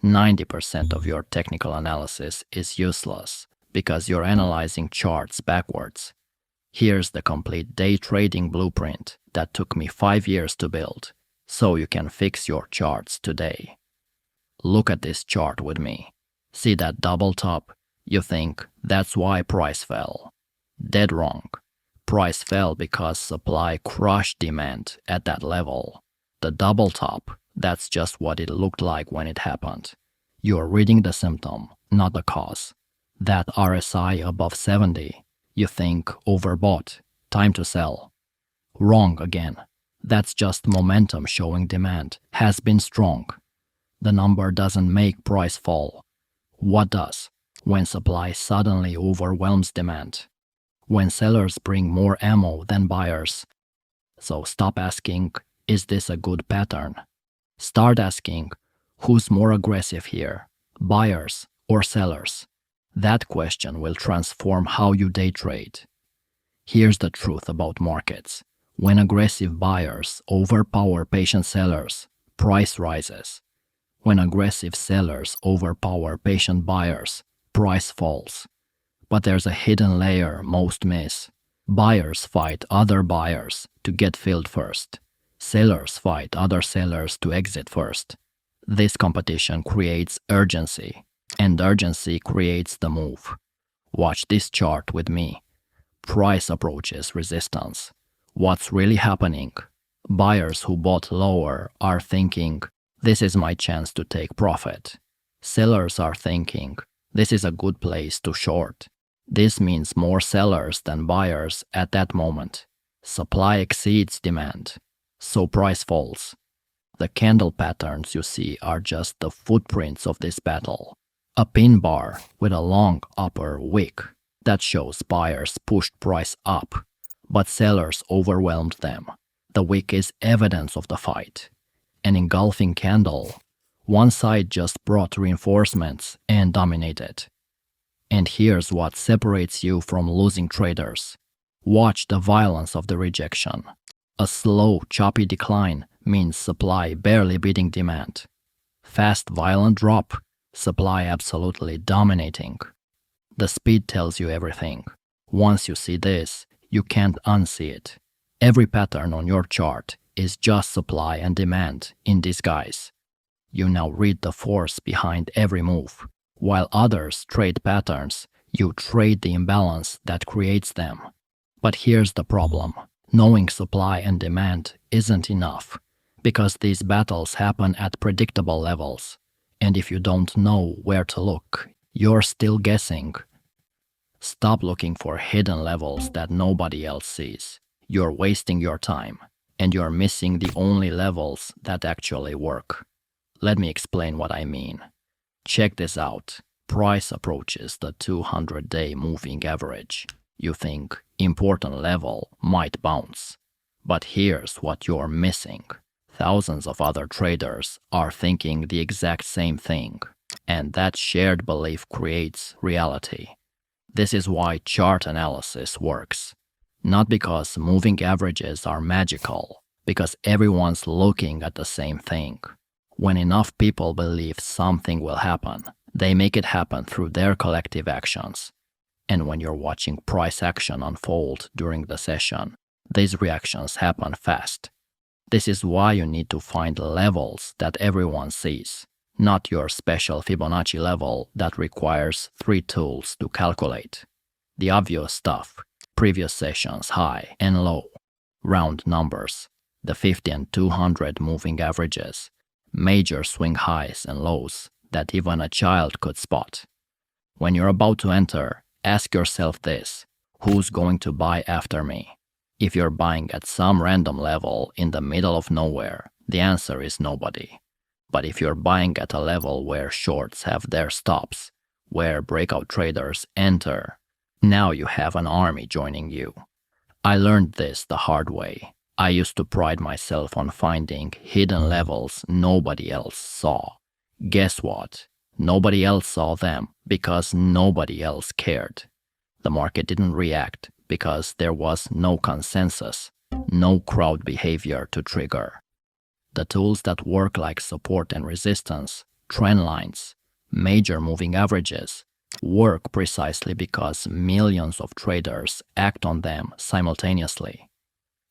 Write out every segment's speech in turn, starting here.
90% of your technical analysis is useless because you're analyzing charts backwards. Here's the complete day trading blueprint that took me 5 years to build, so you can fix your charts today. Look at this chart with me. See that double top? You think that's why price fell. Dead wrong. Price fell because supply crushed demand at that level. The double top, that's just what it looked like when it happened. You're reading the symptom, not the cause. That RSI above 70, you think overbought, time to sell. Wrong again. That's just momentum showing demand has been strong. The number doesn't make price fall. What does? When supply suddenly overwhelms demand. When sellers bring more ammo than buyers. So stop asking, is this a good pattern? Start asking, who's more aggressive here, buyers or sellers? That question will transform how you day trade. Here's the truth about markets. When aggressive buyers overpower patient sellers, price rises. When aggressive sellers overpower patient buyers, price falls. But there's a hidden layer most miss. Buyers fight other buyers to get filled first. Sellers fight other sellers to exit first. This competition creates urgency, and urgency creates the move. Watch this chart with me. Price approaches resistance. What's really happening? Buyers who bought lower are thinking, this is my chance to take profit. Sellers are thinking, this is a good place to short. This means more sellers than buyers at that moment. Supply exceeds demand, so price falls. The candle patterns you see are just the footprints of this battle. A pin bar with a long upper wick that shows buyers pushed price up, but sellers overwhelmed them. The wick is evidence of the fight. An engulfing candle. One side just brought reinforcements and dominated. And here's what separates you from losing traders. Watch the violence of the rejection. A slow, choppy decline means supply barely beating demand. Fast, violent drop, supply absolutely dominating. The speed tells you everything. Once you see this, you can't unsee it. Every pattern on your chart is just supply and demand in disguise. You now read the force behind every move. While others trade patterns, you trade the imbalance that creates them. But here's the problem. Knowing supply and demand isn't enough, because these battles happen at predictable levels. And if you don't know where to look, you're still guessing. Stop looking for hidden levels that nobody else sees. You're wasting your time, and you're missing the only levels that actually work. Let me explain what I mean. Check this out. Price approaches the 200-day moving average. You think important level might bounce. But here's what you're missing. Thousands of other traders are thinking the exact same thing, and that shared belief creates reality. This is why chart analysis works. Not because moving averages are magical, because everyone's looking at the same thing. When enough people believe something will happen, they make it happen through their collective actions. And when you're watching price action unfold during the session, these reactions happen fast. This is why you need to find levels that everyone sees, not your special Fibonacci level that requires 3 tools to calculate. The obvious stuff, previous sessions high and low, round numbers, the 50 and 200 moving averages, major swing highs and lows that even a child could spot. When you're about to enter, ask yourself this: who's going to buy after me? If you're buying at some random level in the middle of nowhere, the answer is nobody. But if you're buying at a level where shorts have their stops, where breakout traders enter, now you have an army joining you. I learned this the hard way. I used to pride myself on finding hidden levels nobody else saw. Guess what? Nobody else saw them because nobody else cared. The market didn't react because there was no consensus, no crowd behavior to trigger. The tools that work like support and resistance trend lines, major moving averages, work precisely because millions of traders act on them simultaneously.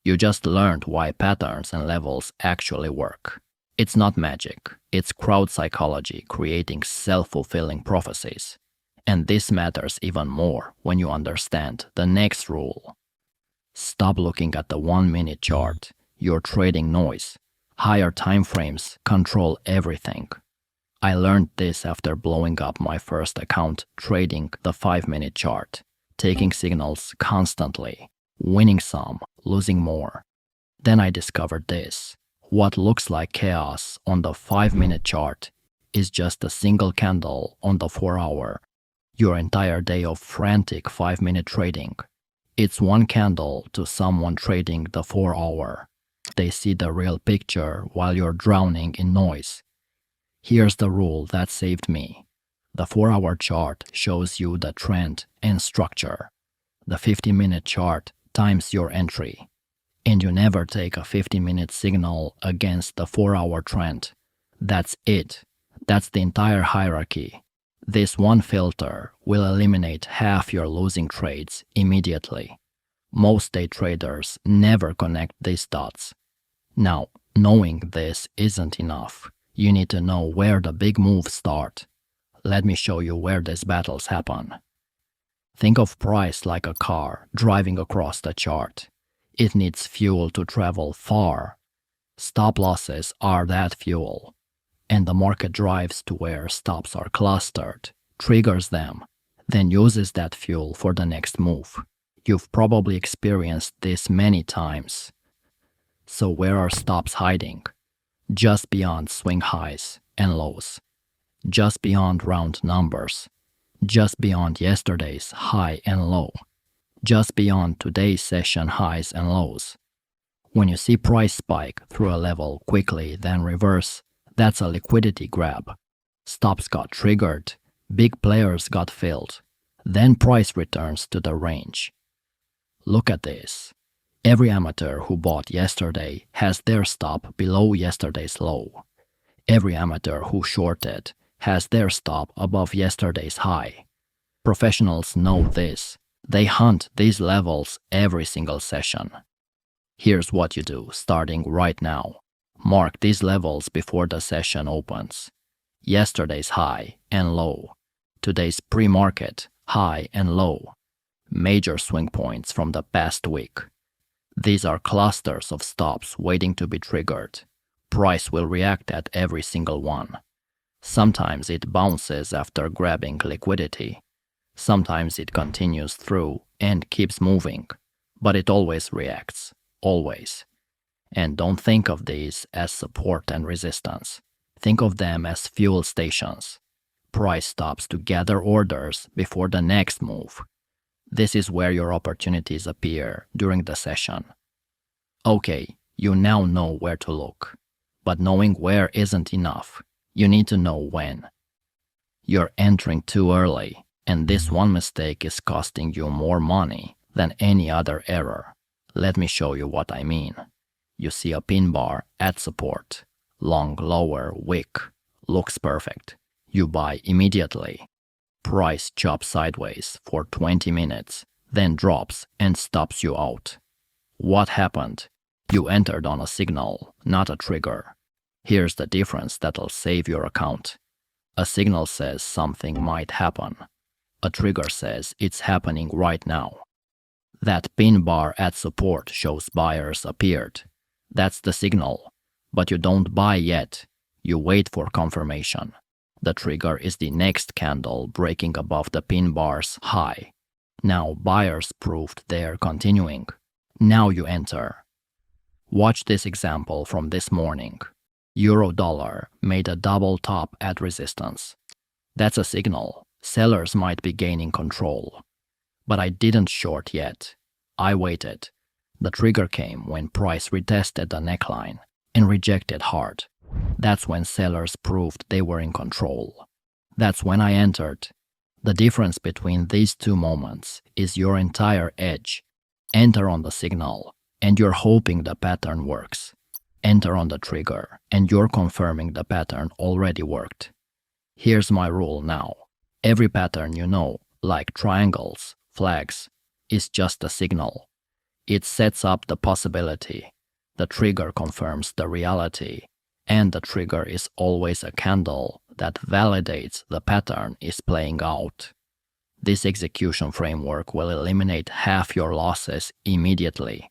You just learned why patterns and levels actually work. It's not magic, it's crowd psychology creating self-fulfilling prophecies. And this matters even more when you understand the next rule. Stop looking at the 1-minute chart. You're trading noise. Higher time frames control everything. I learned this after blowing up my first account trading the 5-minute chart, taking signals constantly, winning some, losing more. Then I discovered this. What looks like chaos on the 5-minute chart is just a single candle on the 4-hour. Your entire day of frantic 5-minute trading. It's one candle to someone trading the 4-hour. They see the real picture while you're drowning in noise. Here's the rule that saved me. The 4-hour chart shows you the trend and structure. The 50-minute chart times your entry. And you never take a 50-minute signal against the 4-hour trend. That's it. That's the entire hierarchy. This one filter will eliminate half your losing trades immediately. Most day traders never connect these dots. Now, knowing this isn't enough. You need to know where the big moves start. Let me show you where these battles happen. Think of price like a car driving across the chart. It needs fuel to travel far. Stop losses are that fuel. And the market drives to where stops are clustered, triggers them, then uses that fuel for the next move. You've probably experienced this many times. So where are stops hiding? Just beyond swing highs and lows. Just beyond round numbers. Just beyond yesterday's high and low. Just beyond today's session highs and lows. When you see price spike through a level quickly then reverse, that's a liquidity grab. Stops got triggered, big players got filled, then price returns to the range. Look at this. Every amateur who bought yesterday has their stop below yesterday's low. Every amateur who shorted has their stop above yesterday's high. Professionals know this. They hunt these levels every single session. Here's what you do starting right now. Mark these levels before the session opens. Yesterday's high and low. Today's pre-market high and low. Major swing points from the past week. These are clusters of stops waiting to be triggered. Price will react at every single one. Sometimes it bounces after grabbing liquidity. Sometimes it continues through and keeps moving. But it always reacts. Always. And don't think of these as support and resistance. Think of them as fuel stations. Price stops to gather orders before the next move. This is where your opportunities appear during the session. Okay, you now know where to look. But knowing where isn't enough. You need to know when. You're entering too early, and this one mistake is costing you more money than any other error. Let me show you what I mean. You see a pin bar at support. Long, lower, wick. Looks perfect. You buy immediately. Price chops sideways for 20 minutes, then drops and stops you out. What happened? You entered on a signal, not a trigger. Here's the difference that'll save your account. A signal says something might happen. A trigger says it's happening right now. That pin bar at support shows buyers appeared. That's the signal. But you don't buy yet. You wait for confirmation. The trigger is the next candle breaking above the pin bar's high. Now buyers proved they're continuing. Now you enter. Watch this example from this morning. Euro-dollar made a double top at resistance. That's a signal. Sellers might be gaining control. But I didn't short yet. I waited. The trigger came when price retested the neckline and rejected hard. That's when sellers proved they were in control. That's when I entered. The difference between these two moments is your entire edge. Enter on the signal, and you're hoping the pattern works. Enter on the trigger, and you're confirming the pattern already worked. Here's my rule now. Every pattern you know, like triangles, flags, is just a signal. It sets up the possibility. The trigger confirms the reality, and the trigger is always a candle that validates the pattern is playing out. This execution framework will eliminate half your losses immediately.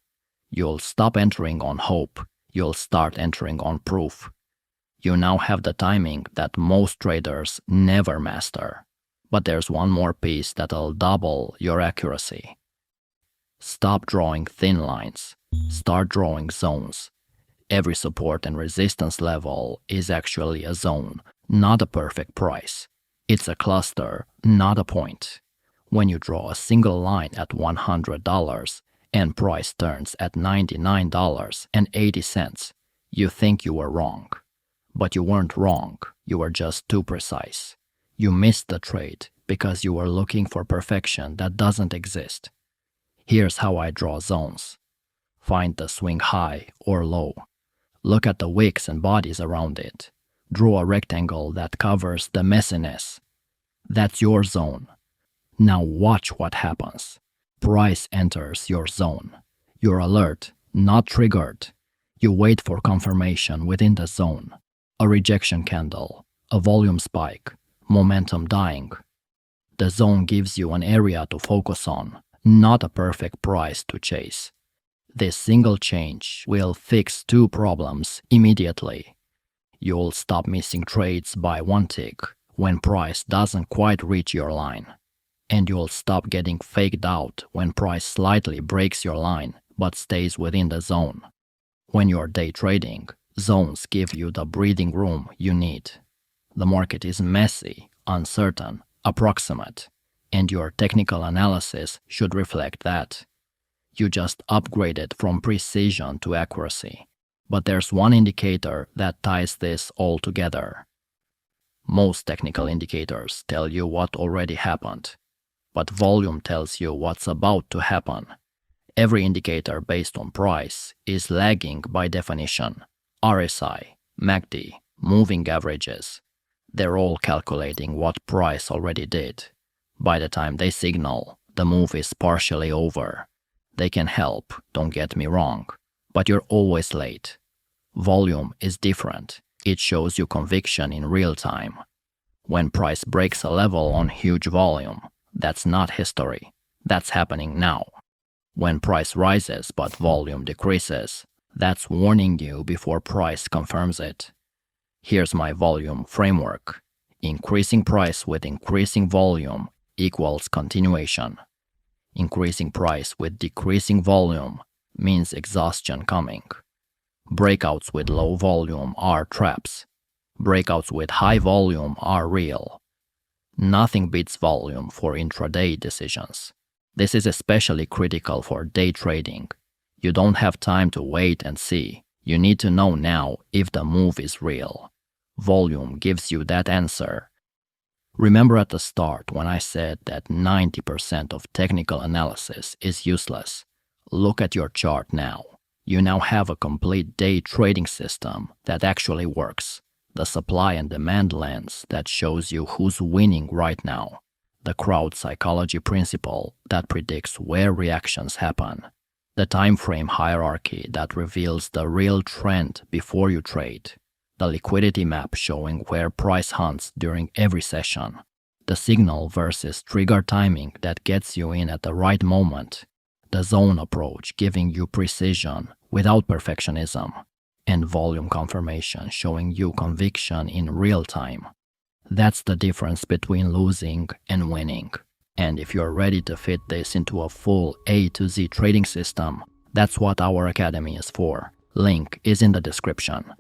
You'll stop entering on hope. You'll start entering on proof. You now have the timing that most traders never master. But there's one more piece that'll double your accuracy. Stop drawing thin lines. Start drawing zones. Every support and resistance level is actually a zone, not a perfect price. It's a cluster, not a point. When you draw a single line at $100 and price turns at $99.80, you think you were wrong. But you weren't wrong, you were just too precise. You missed the trade because you were looking for perfection that doesn't exist. Here's how I draw zones. Find the swing high or low. Look at the wicks and bodies around it. Draw a rectangle that covers the messiness. That's your zone. Now watch what happens. Price enters your zone. You're alert, not triggered. You wait for confirmation within the zone. A rejection candle, a volume spike, momentum dying. The zone gives you an area to focus on, not a perfect price to chase. This single change will fix two problems immediately. You'll stop missing trades by one tick when price doesn't quite reach your line. And you'll stop getting faked out when price slightly breaks your line but stays within the zone. When you're day trading, zones give you the breathing room you need. The market is messy, uncertain, approximate, and your technical analysis should reflect that. You just upgraded from precision to accuracy. But there's one indicator that ties this all together. Most technical indicators tell you what already happened, but volume tells you what's about to happen. Every indicator based on price is lagging by definition. RSI, MACD, moving averages. They're all calculating what price already did. By the time they signal, the move is partially over. They can help, don't get me wrong, but you're always late. Volume is different. It shows you conviction in real time. When price breaks a level on huge volume, that's not history. That's happening now. When price rises but volume decreases, that's warning you before price confirms it. Here's my volume framework. Increasing price with increasing volume equals continuation. Increasing price with decreasing volume means exhaustion coming. Breakouts with low volume are traps. Breakouts with high volume are real. Nothing beats volume for intraday decisions. This is especially critical for day trading. You don't have time to wait and see. You need to know now if the move is real. Volume gives you that answer. Remember at the start when I said that 90% of technical analysis is useless. Look at your chart now. You now have a complete day trading system that actually works. The supply and demand lens that shows you who's winning right now. The crowd psychology principle that predicts where reactions happen. The time frame hierarchy that reveals the real trend before you trade. The liquidity map showing where price hunts during every session. The signal versus trigger timing that gets you in at the right moment. The zone approach giving you precision without perfectionism. And volume confirmation showing you conviction in real time. That's the difference between losing and winning. And if you're ready to fit this into a full A to Z trading system, that's what our academy is for. Link is in the description.